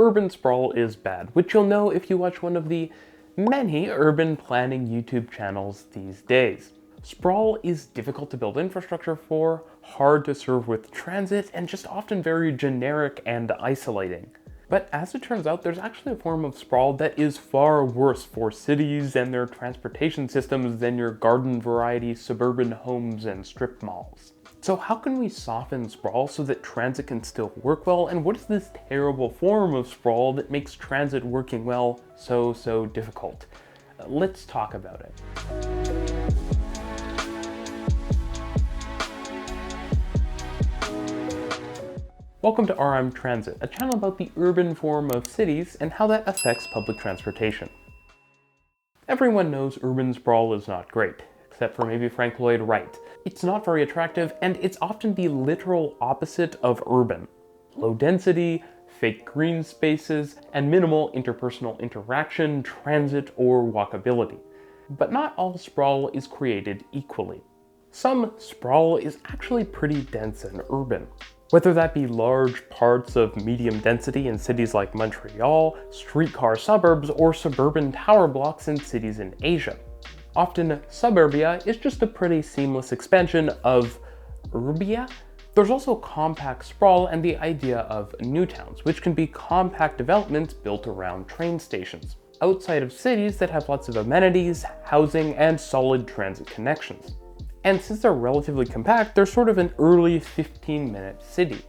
Urban sprawl is bad, which you'll know if you watch one of the many urban planning YouTube channels these days. Sprawl is difficult to build infrastructure for, hard to serve with transit, and just often very generic and isolating. But as it turns out, there's actually a form of sprawl that is far worse for cities and their transportation systems than your garden variety suburban homes and strip malls. So how can we soften sprawl so that transit can still work well, and what is this terrible form of sprawl that makes transit working well so difficult? Let's talk about it. Welcome to RMTransit, a channel about the urban form of cities and how that affects public transportation. Everyone knows urban sprawl is not great, except for maybe Frank Lloyd Wright. It's not very attractive, and it's often the literal opposite of urban. Low density, fake green spaces, and minimal interpersonal interaction, transit, or walkability. But not all sprawl is created equally. Some sprawl is actually pretty dense and urban. Whether that be large parts of medium density in cities like Montreal, streetcar suburbs, or suburban tower blocks in cities in Asia. Often, suburbia is just a pretty seamless expansion of urbia. There's also compact sprawl and the idea of new towns, which can be compact developments built around train stations, outside of cities that have lots of amenities, housing, and solid transit connections. And since they're relatively compact, they're sort of an early 15-minute city.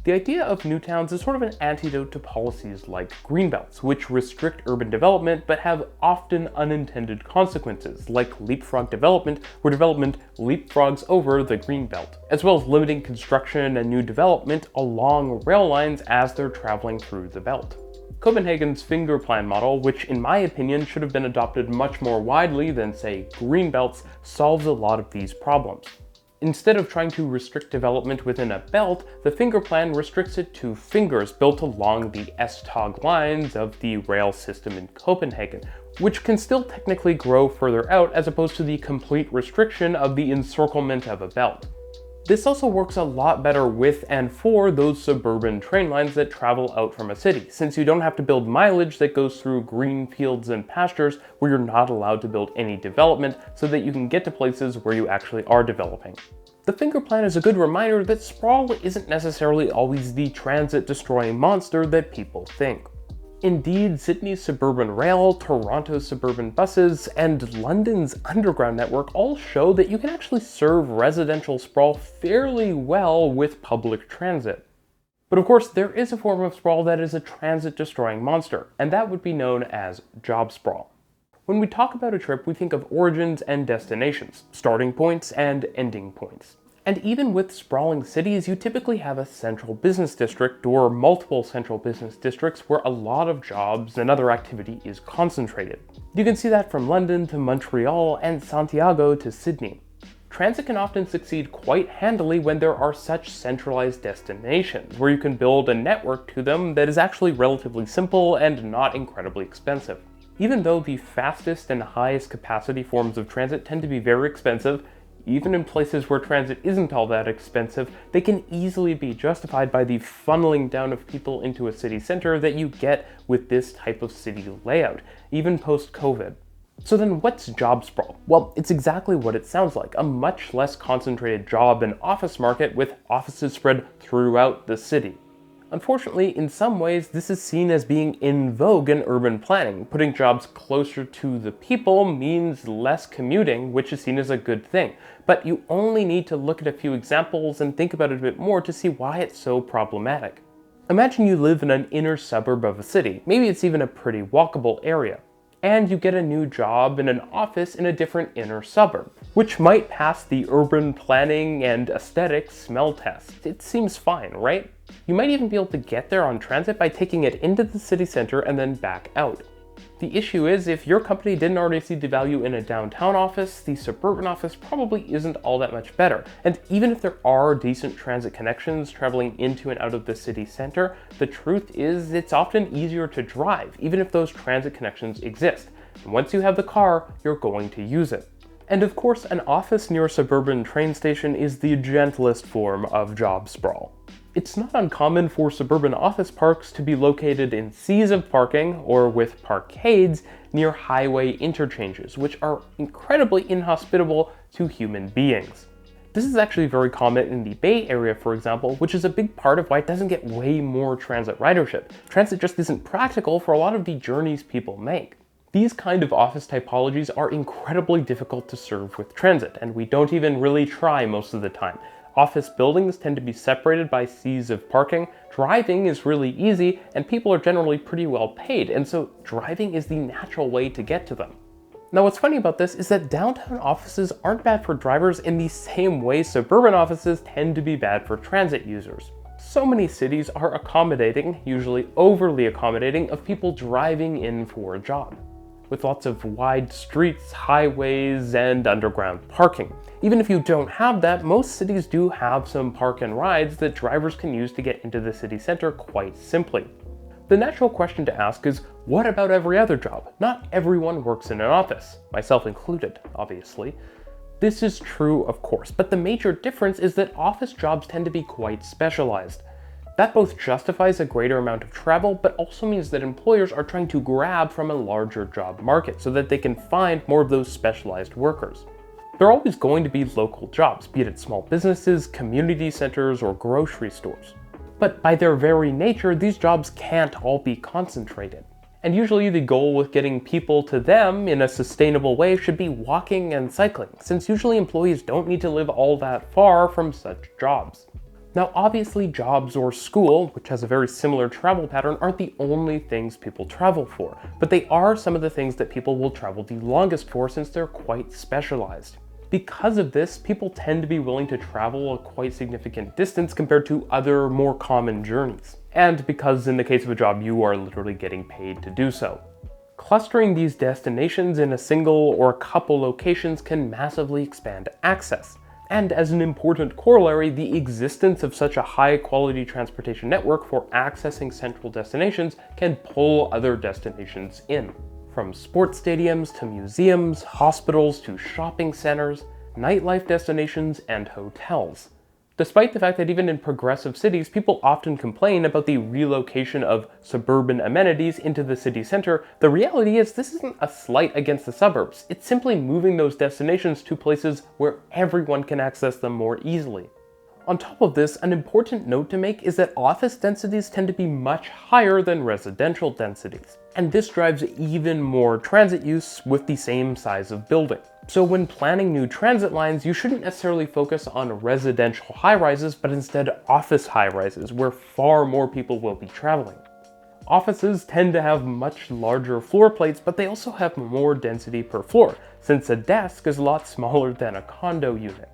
The idea of new towns is sort of an antidote to policies like greenbelts, which restrict urban development but have often unintended consequences, like leapfrog development, where development leapfrogs over the greenbelt, as well as limiting construction and new development along rail lines as they're traveling through the belt. Copenhagen's finger plan model, which in my opinion should have been adopted much more widely than, say, greenbelts, solves a lot of these problems. Instead of trying to restrict development within a belt, the finger plan restricts it to fingers built along the S-Tog lines of the rail system in Copenhagen, which can still technically grow further out as opposed to the complete restriction of the encirclement of a belt. This also works a lot better with and for those suburban train lines that travel out from a city, since you don't have to build mileage that goes through green fields and pastures where you're not allowed to build any development so that you can get to places where you actually are developing. The finger plan is a good reminder that sprawl isn't necessarily always the transit-destroying monster that people think. Indeed, Sydney's suburban rail, Toronto's suburban buses, and London's underground network all show that you can actually serve residential sprawl fairly well with public transit. But of course, there is a form of sprawl that is a transit-destroying monster, and that would be known as job sprawl. When we talk about a trip, we think of origins and destinations, starting points and ending points. And even with sprawling cities, you typically have a central business district or multiple central business districts where a lot of jobs and other activity is concentrated. You can see that from London to Montreal and Santiago to Sydney. Transit can often succeed quite handily when there are such centralized destinations, where you can build a network to them that is actually relatively simple and not incredibly expensive. Even though the fastest and highest capacity forms of transit tend to be very expensive, even in places where transit isn't all that expensive, they can easily be justified by the funneling down of people into a city center that you get with this type of city layout, even post-COVID. So then what's job sprawl? Well, it's exactly what it sounds like, a much less concentrated job and office market with offices spread throughout the city. Unfortunately, in some ways, this is seen as being in vogue in urban planning. Putting jobs closer to the people means less commuting, which is seen as a good thing. But you only need to look at a few examples and think about it a bit more to see why it's so problematic. Imagine you live in an inner suburb of a city. Maybe it's even a pretty walkable area. And you get a new job in an office in a different inner suburb, which might pass the urban planning and aesthetic smell test. It seems fine, right? You might even be able to get there on transit by taking it into the city center and then back out. The issue is, if your company didn't already see the value in a downtown office, the suburban office probably isn't all that much better. And even if there are decent transit connections traveling into and out of the city center, the truth is it's often easier to drive, even if those transit connections exist. And once you have the car, you're going to use it. And of course, an office near a suburban train station is the gentlest form of job sprawl. It's not uncommon for suburban office parks to be located in seas of parking or with parkades near highway interchanges, which are incredibly inhospitable to human beings. This is actually very common in the Bay Area, for example, which is a big part of why it doesn't get way more transit ridership. Transit just isn't practical for a lot of the journeys people make. These kind of office typologies are incredibly difficult to serve with transit, and we don't even really try most of the time. Office buildings tend to be separated by seas of parking, driving is really easy, and people are generally pretty well paid, and so driving is the natural way to get to them. Now what's funny about this is that downtown offices aren't bad for drivers in the same way suburban offices tend to be bad for transit users. So many cities are accommodating, usually overly accommodating, of people driving in for a job, with lots of wide streets, highways, and underground parking. Even if you don't have that, most cities do have some park and rides that drivers can use to get into the city center quite simply. The natural question to ask is, what about every other job? Not everyone works in an office, myself included, obviously. This is true, of course, but the major difference is that office jobs tend to be quite specialized. That both justifies a greater amount of travel, but also means that employers are trying to grab from a larger job market so that they can find more of those specialized workers. There are always going to be local jobs, be it at small businesses, community centers, or grocery stores. But by their very nature, these jobs can't all be concentrated. And usually the goal with getting people to them in a sustainable way should be walking and cycling, since usually employees don't need to live all that far from such jobs. Now obviously jobs or school, which has a very similar travel pattern, aren't the only things people travel for, but they are some of the things that people will travel the longest for since they're quite specialized. Because of this, people tend to be willing to travel a quite significant distance compared to other more common journeys. And because in the case of a job, you are literally getting paid to do so. Clustering these destinations in a single or a couple locations can massively expand access. And as an important corollary, the existence of such a high-quality transportation network for accessing central destinations can pull other destinations in. From sports stadiums to museums, hospitals to shopping centers, nightlife destinations, and hotels. Despite the fact that even in progressive cities, people often complain about the relocation of suburban amenities into the city center, the reality is this isn't a slight against the suburbs. It's simply moving those destinations to places where everyone can access them more easily. On top of this, an important note to make is that office densities tend to be much higher than residential densities. And this drives even more transit use with the same size of building. So when planning new transit lines, you shouldn't necessarily focus on residential high-rises, but instead office high-rises, where far more people will be traveling. Offices tend to have much larger floor plates, but they also have more density per floor, since a desk is a lot smaller than a condo unit.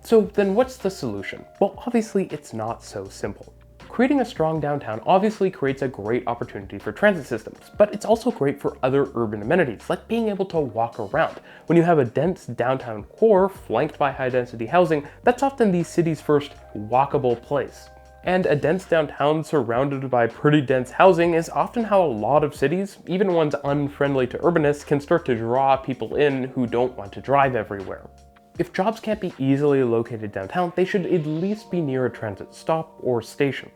So then what's the solution? Well, obviously it's not so simple. Creating a strong downtown obviously creates a great opportunity for transit systems, but it's also great for other urban amenities, like being able to walk around. When you have a dense downtown core flanked by high-density housing, that's often the city's first walkable place. And a dense downtown surrounded by pretty dense housing is often how a lot of cities, even ones unfriendly to urbanists, can start to draw people in who don't want to drive everywhere. If jobs can't be easily located downtown, they should at least be near a transit stop or station,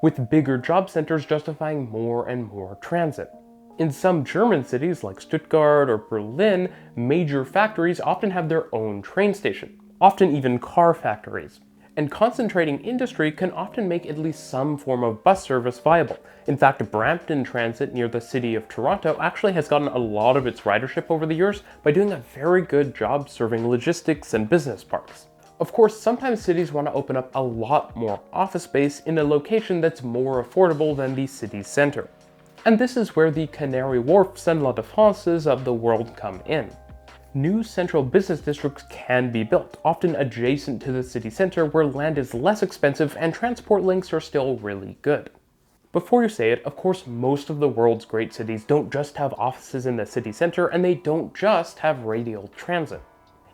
with bigger job centers justifying more and more transit. In some German cities like Stuttgart or Berlin, major factories often have their own train station, often even car factories. And concentrating industry can often make at least some form of bus service viable. In fact, Brampton Transit near the city of Toronto actually has gotten a lot of its ridership over the years by doing a very good job serving logistics and business parks. Of course, sometimes cities want to open up a lot more office space in a location that's more affordable than the city center. And this is where the Canary Wharfs and La Défenses of the world come in. New central business districts can be built, often adjacent to the city center where land is less expensive and transport links are still really good. Before you say it, of course, most of the world's great cities don't just have offices in the city center, and they don't just have radial transit.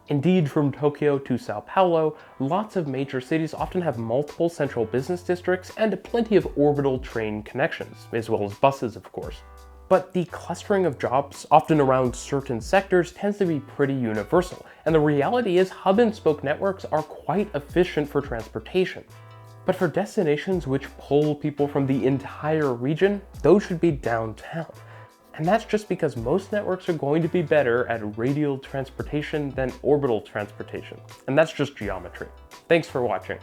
Indeed, from Tokyo to Sao Paulo, lots of major cities often have multiple central business districts and plenty of orbital train connections, as well as buses, of course. But the clustering of jobs, often around certain sectors, tends to be pretty universal, and the reality is hub and spoke networks are quite efficient for transportation. But for destinations which pull people from the entire region, those should be downtown. And that's just because most networks are going to be better at radial transportation than orbital transportation. And that's just geometry. Thanks for watching.